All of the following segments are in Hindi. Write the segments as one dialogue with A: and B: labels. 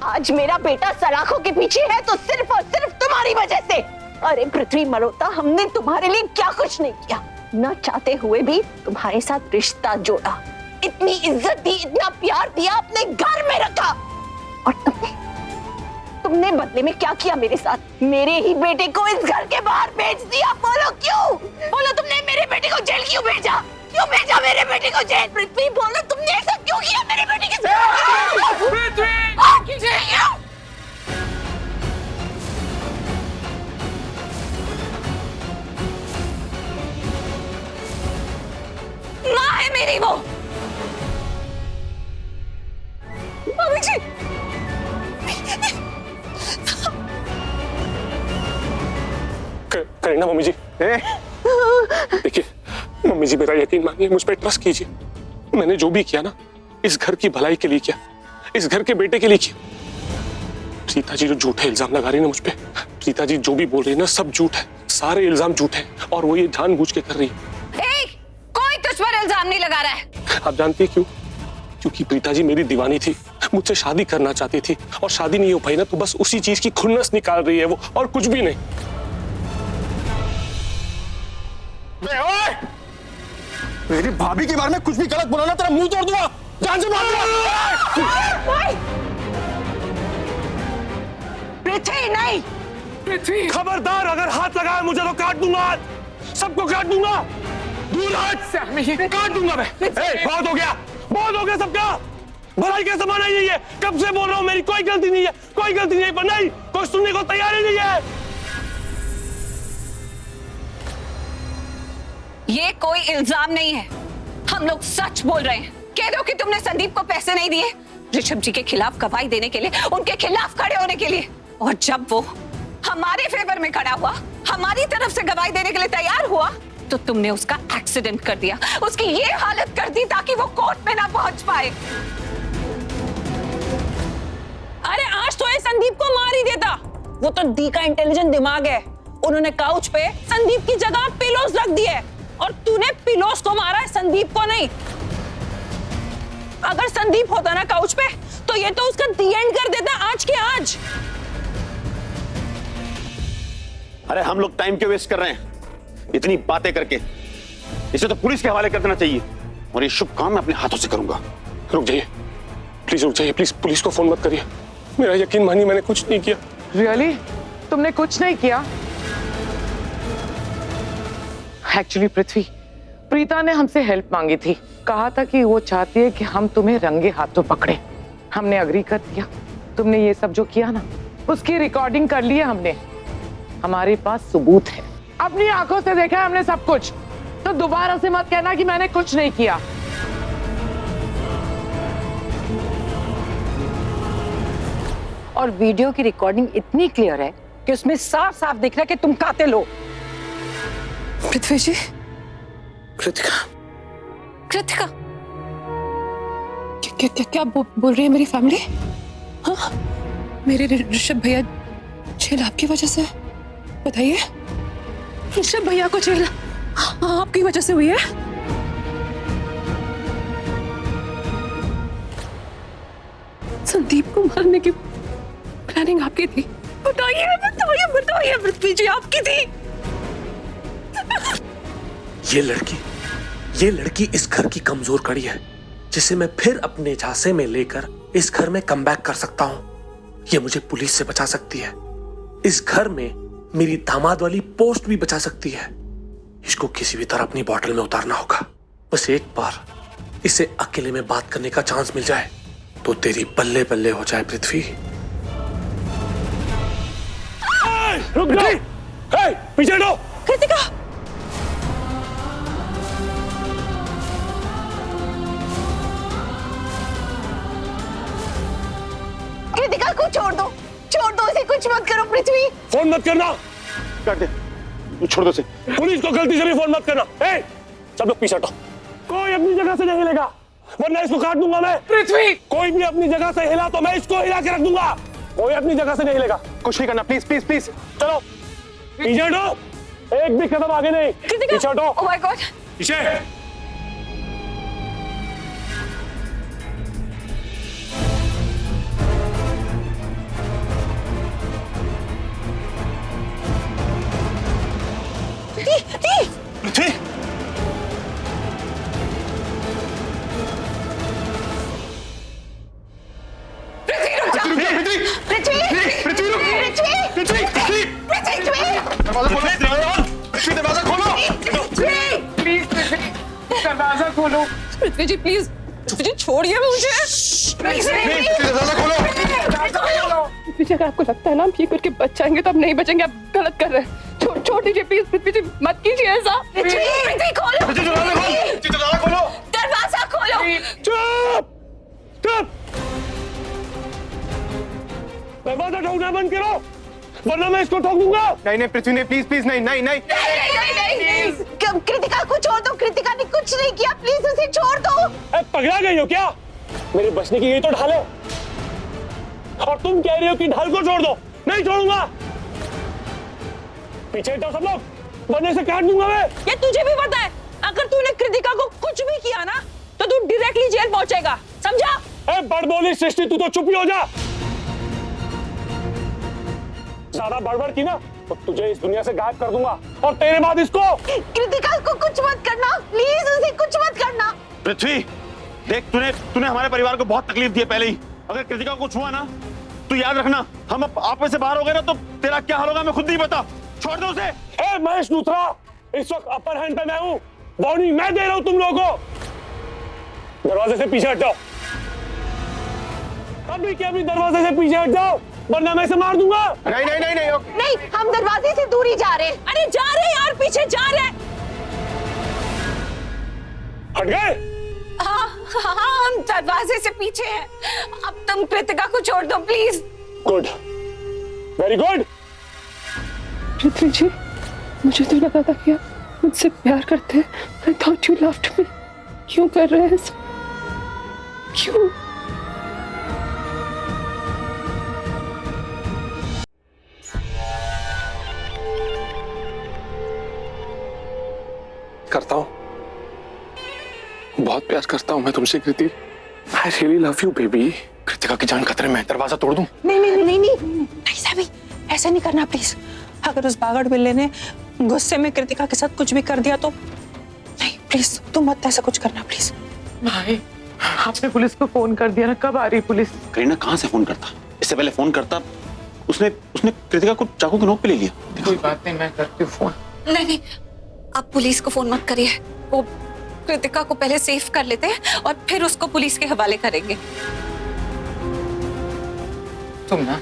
A: आज मेरा बेटा सलाखों के पीछे है तो सिर्फ और सिर्फ तुम्हारी वजह से। अरे पृथ्वी मल्होत्रा, हमने तुम्हारे लिए क्या कुछ नहीं किया, न चाहते हुए भी तुम्हारे साथ रिश्ता जोड़ा, इतनी इज्जत दी, इतना प्यार दिया, अपने घर में रखा। और तुमने बदले में क्या किया मेरे साथ? मेरे ही बेटे को इस घर के बाहर भेज दिया। बोलो क्यों? बोलो तुमने मेरे बेटे को जेल क्यों भेजा? क्यों भेजा मेरे बेटे को जेल? पृथ्वी बोलो, तुमने ऐसा क्यों किया मेरे बेटे के साथ? पृथ्वी माँ है मेरी वो। मम्मी जी,
B: करीना मम्मी जी, देखिए मम्मी जी, मेरा यकीन मानिए, मुझ पर ट्रस्ट कीजिए। मैंने जो भी किया ना, इस घर की भलाई के लिए किया, इस घर के बेटे के लिए किया। प्रीता जी जो झूठे इल्जाम लगा रही है ना मुझ पे, प्रीता जी जो भी बोल रही है ना, सब झूठ है, सारे इल्जाम झूठ है, और वो ये जानबूझ के कर रही है।
A: कोई तुझ पर इल्जाम नहीं लगा रहा है।
B: आप जानती है क्यों? क्योंकि प्रीता जी मेरी दीवानी थी, मुझसे शादी करना चाहती थी, और शादी नहीं हो पाई ना, तो बस उसी चीज की खुन्नस निकाल रही है वो, और कुछ भी नहीं।
C: मेरी भाभी के बारे में कुछ भी गलत बोला ना, तेरा मुंह तोड़ दूंगा, जान से मार दूंगा।
A: पृथ्वी नहीं,
B: पृथ्वी खबरदार, अगर हाथ लगाया मुझे तो काट दूंगा, सबको काट दूंगा। दूर हट, काट दूंगा मैं। बहुत हो गया सबका। भलाई का जमाना यही है, कब से बोल रहा हूँ, मेरी कोई गलती नहीं है, कोई गलती नहीं, पर नहीं, कोई सुनने को तैयार ही नहीं है।
A: ये कोई इल्जाम नहीं है, हम लोग सच बोल रहे हैं। कह दो कि तुमने संदीप को पैसे नहीं दिए ऋषभ जी के खिलाफ गवाही देने के लिए, उनके खिलाफ खड़े होने के लिए, और जब वो हमारे फेवर में खड़ा हुआ, हमारी तरफ से गवाही देने के लिए तैयार हुआ, तो तुमने उसका एक्सीडेंट कर दिया, उसकी ये हालत कर दी ताकि वो कोर्ट में ना पहुंच पाए।
D: अरे आज तो ये संदीप को मार ही देता, वो तो दी का इंटेलिजेंट दिमाग है। उन्होंने काउच पे संदीप की जगह पिलोस रख दिए, और तूने पिलोस को मारा है, संदीप को नहीं। अगर संदीप होता ना काउच पे, तो ये तो उसका दी एंड कर देता आज के आज।
C: अरे हम लोग टाइम क्यों वेस्ट कर रहे हैं इतनी बातें करके? इसे तो पुलिस के हवाले कर देना चाहिए, और ये शुभ काम मैं अपने हाथों से करूंगा।
B: रुक जाइए, प्लीज रुक जाइए, प्लीज पुलिस को फोन मत करिए। मेरा यकीन मानिए, मैंने कुछ नहीं किया।
E: रियली? तुमने कुछ नहीं किया? एक्चुअली पृथ्वी, प्रीता ने हमसे हेल्प मांगी थी, कहा था कि वो चाहती है कि हम तुम्हें रंगे हाथों पकड़े। हमने अग्री कर दिया। तुमने ये सब जो किया ना, उसकी रिकॉर्डिंग कर ली है हमने, हमारे पास सबूत है, अपनी आंखों से देखा है हमने सब कुछ। तो दोबारा से मत कहना कि मैंने कुछ नहीं किया।
D: और वीडियो की रिकॉर्डिंग इतनी क्लियर है कि उसमें साफ साफ दिख रहा है कि तुम कातिल हो।
A: पृथ्वी जी,
B: कृतिका,
A: कृतिका, क्या बोल रही है मेरी फैमिली? हाँ, मेरे ऋषभ भैया जेल आपकी वजह से? बताइए, ऋषभ भैया को जेल आपकी वजह से हुई है? संदीप को मारने की प्लानिंग आपकी थी? बताइए बताइए बताइए पृथ्वी जी, आपकी थी?
F: ये लड़की इस घर की कमजोर कड़ी है, जिसे मैं फिर अपने झांसे में लेकर इस घर में कमबैक कर सकता हूं। ये मुझे पुलिस से बचा सकती है, इस घर में मेरी दामाद वाली पोस्ट भी बचा सकती है। इसको किसी भी तरह अपनी बॉटल में उतारना होगा। बस एक बार इसे अकेले में बात करने का चांस मिल जाए तो तेरी बल्ले बल्ले हो जाए पृथ्वी।
B: रुक जाओ, पीछे हटो।
A: कृतिका, कृतिका को छोड़ दो, इसे कुछ मत करो। पृथ्वी,
B: फोन मत करना।
C: काट दे, तू छोड़ दो से।
B: पुलिस को गलती से भी फोन मत करना। सब लोग पीछे हटो। कोई अपनी जगह से नहीं हिलेगा, वरना इसको काट दूंगा मैं। पृथ्वी, कोई भी अपनी जगह से हिला तो मैं इसको हिला के रख दूंगा। कोई अपनी जगह से नहीं हिलेगा।
C: कुछ नहीं करना, प्लीज प्लीज प्लीज।
B: चलो पीछे हटो, एक भी कदम आगे नहीं। पीछे हटो।
A: ओह माय गॉड,
B: पीछे।
A: पृथ्वी
C: पृथ्वी रुक।
A: पृथ्वी
C: पृथ्वी दरवाजा खोलो।
E: प्लीज दरवाजा खोलो।
D: पृथ्वी जी प्लीज, पृथ्वी जी छोड़िए मुझे।
C: दरवाजा खोलो।
G: पृथ्वी जी, अगर आपको लगता है ना हम ये करके बच जाएंगे तो आप नहीं बचेंगे, आप गलत कर रहे हैं। छोड़ दीजिए प्लीज, पृथ्वी जी मत कीजिए ऐसा।
A: पृथ्वी खोलो,
C: दरवाजा खोलो।
A: दरवाजा खोलो।
B: चुप चुप, दरवाजा ठोकना बंद करो वरना मैं इसको ठोक दूंगा।
C: नहीं पृथ्वी ने प्लीज प्लीज नहीं।
A: नहीं कृतिका को छोड़ दो, कृतिका ने कुछ नहीं किया, प्लीज उसे छोड़ दो।
B: पगला गई हो क्या? मेरे बचने की यही तो ढाल है और तुम कह रही हो कि ढाल को छोड़ दो। नहीं छोड़ूंगा, पीछे हटो सब लोग वरना से काट दूंगा मैं।
D: ये तुझे भी पता है, अगर तूने कृतिका को कुछ भी किया ना तो तू डायरेक्टली जेल पहुंचेगा, समझा?
B: बड़बोली सृष्टि, तू तो चुप ही हो जा। ज्यादा बड़बड़ की ना तो तुझे इस दुनिया से गायब कर दूंगा और तेरे बाद इसको।
A: कृतिका को कुछ मत करना, प्लीज उसे कुछ मत करना।
C: पृथ्वी देख, तूने हमारे परिवार को बहुत तकलीफ दी है पहले ही। अगर कृतिका को कुछ हुआ ना तो याद रखना, हम आप में से बाहर हो गए ना तो तेरा क्या हाल होगा मैं खुद नहीं पता। छोड़ दो उसे।
B: महेश लूथरा, इस वक्त अपर हैंड पे मैं हूं, वार्निंग मैं दे रहा हूं तुम लोगों को। दरवाजे से पीछे हट जाओ, अभी के अभी दरवाजे से पीछे हट जाओ वरना मैं इसे मार दूंगा।
A: नहीं, हम दरवाजे से दूर ही जा रहे हैं।
D: अरे जा रहे यार, पीछे जा रहे।
B: हट गए?
A: हाँ, हम दरवाजे से पीछे हैं। अब तुम कृतिका को छोड़ दो please.
B: Good, very good.
G: Prithvi ji, मुझे तो लगा था कि आप मुझसे प्यार करते हैं। I thought you loved me. क्यों कर रहे हैं ऐसा? क्यों?
B: करता हूं, बहुत प्यार करता हूं मैं तुमसे कृति। I really love you baby। Kritika की जान खतरे में, दरवाजा तोड़ दूं?
D: नहीं साबी, ऐसा नहीं करना प्लीज। अगर उस बागड़ बिल्ले ने गुस्से में कृतिका के साथ कुछ भी कर दिया तो नहीं, प्लीज तुम मत ऐसा कुछ करना प्लीज।
E: भाई, आपने पुलिस को फोन कर दिया ना? कब आ रही पुलिस?
C: करीना कहां से फोन करता? इससे पहले फोन करता उसने कृतिका को चाकू की नोक पे ले लिया।
E: कोई बात नहीं, मैं करती हूँ फोन।
H: नहीं, आप पुलिस को फोन मत करिए। वो कृतिका को पहले सेफ कर लेते हैं और फिर उसको पुलिस के हवाले करेंगे।
E: तुम ना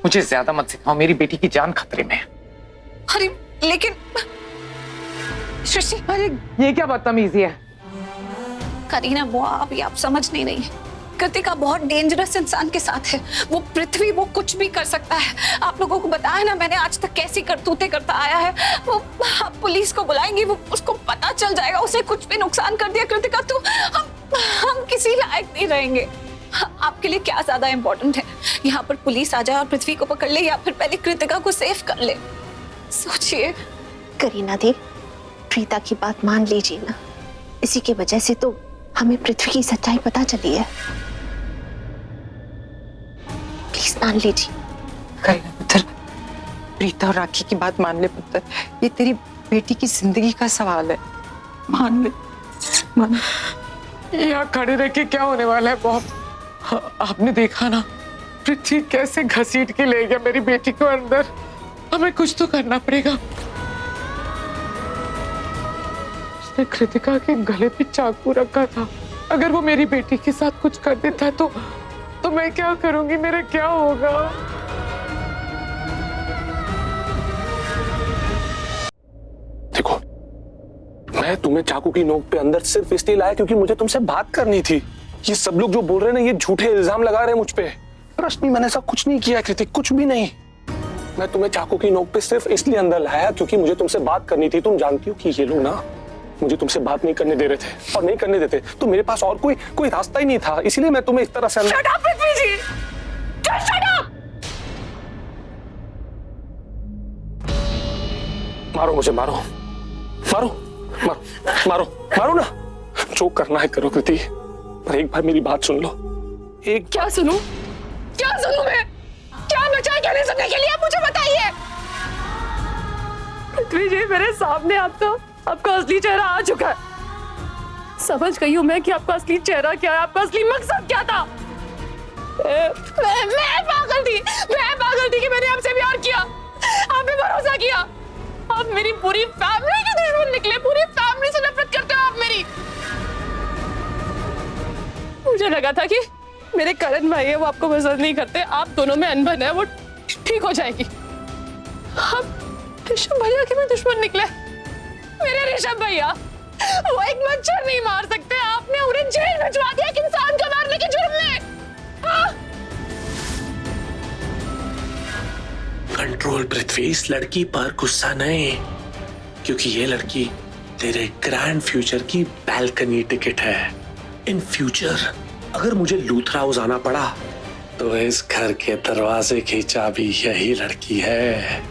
E: मुझे ज्यादा मत सिखाओ, मेरी बेटी की जान खतरे में है।
H: अरे लेकिन सृष्टि,
E: अरे ये क्या बदतमीजी है?
H: करीना वो अभी आप समझ नहीं रही। कृतिका बहुत डेंजरस इंसान के साथ है। वो पृथ्वी वो कुछ भी कर सकता है। आप लोगों को बताया ना मैंने आज तक कैसी करतूतें करता आया है। वो आप पुलिस को बुलाएंगे, वो उसको पता चल जाएगा उसे कुछ भी नुकसान कर दिया कृतिका तो हम किसी लायक नहीं रहेंगे। आपके लिए क्या ज्यादा इम्पोर्टेंट है, यहाँ पर पुलिस आ जाए और पृथ्वी को पकड़ ले या फिर पहले कृतिका को सेफ कर ले? सोचिए।
A: करीना दी, प्रीता की बात मान लीजिए ना, इसी की वजह से तो हमें पृथ्वी की सच्चाई पता चली है। प्लीज मान लीजिए।
I: करीना पुत्र, प्रीता और राखी की बात मान ले पुत्र। ये तेरी बेटी की जिंदगी का सवाल है, मान ले, मान।
E: यहाँ खड़े रह के क्या होने वाला है बॉब? आपने देखा ना पृथ्वी कैसे घसीट के ले गया मेरी बेटी को अंदर। हमें कुछ तो करना पड़ेगा। उसने कृतिका के गले पे चाकू रखा था। अगर वो मेरी बेटी के साथ कुछ कर देता है तो मैं क्या करूंगी? मेरा क्या होगा?
B: देखो, मैं तुम्हें चाकू की नोक पे अंदर सिर्फ इसलिए लाया क्योंकि मुझे तुमसे बात करनी थी। ये सब लोग जो बोल रहे हैं ना, ये झूठे इल्जाम लगा रहे हैं मुझ पे। रश्मि, मैंने ऐसा कुछ नहीं किया कृति, कुछ भी नहीं। मैं तुम्हें चाकू की नोक पे सिर्फ इसलिए अंदर लाया क्योंकि मुझे तुमसे बात करनी थी। तुम जानती हो कि ये लोग ना मुझे तुमसे बात नहीं करने दे रहे थे और नहीं करने देते, तो मेरे पास और कोई रास्ता ही नहीं था। इसीलिए मैं तुम्हें इस तरह से
A: Shut up, पृथ्वी जी! Just shut up!
B: मारो मुझे, मारो मारो मारो मारो मारो ना, जो करना है करो कृति, पर एक बार मेरी बात सुन लो।
G: क्या सुनूं? क्या सुनूं मैं? क्या बचा है कहने सुनने के लिए? आप मुझे बताइए। पृथ्वी जी, मेरे सामने आपका असली चेहरा आ चुका है। समझ गई हूं मैं कि आपका असली चेहरा क्या है, आपका असली मकसद क्या था। मैं पागल थी, पूरी फैमिली के दुश्मन निकले, पूरी फैमिली से नफरत करते हो आप मेरी। मुझे लगा था कि मेरे करण भाई है वो आपको पसंद नहीं करते, आप दोनों में अनबन है वो ठीक हो जाएगी। आप ऋषभ भैया के भी दुश्मन निकले। मेरे ऋषभ भैया वो एक मच्छर नहीं मार सकते, आपने उन्हें जेल भिजवा दिया एक इंसान को मारने के जुर्म में। हाँ?
F: कंट्रोल पृथ्वी, इस लड़की पर गुस्सा नहीं, क्योंकि ये लड़की तेरे ग्रैंड फ्यूचर की बैल्कनी टिकट है। इन फ्यूचर अगर मुझे लूथरा हाउस आना पड़ा तो इस घर के दरवाजे की चाबी यही लड़की है।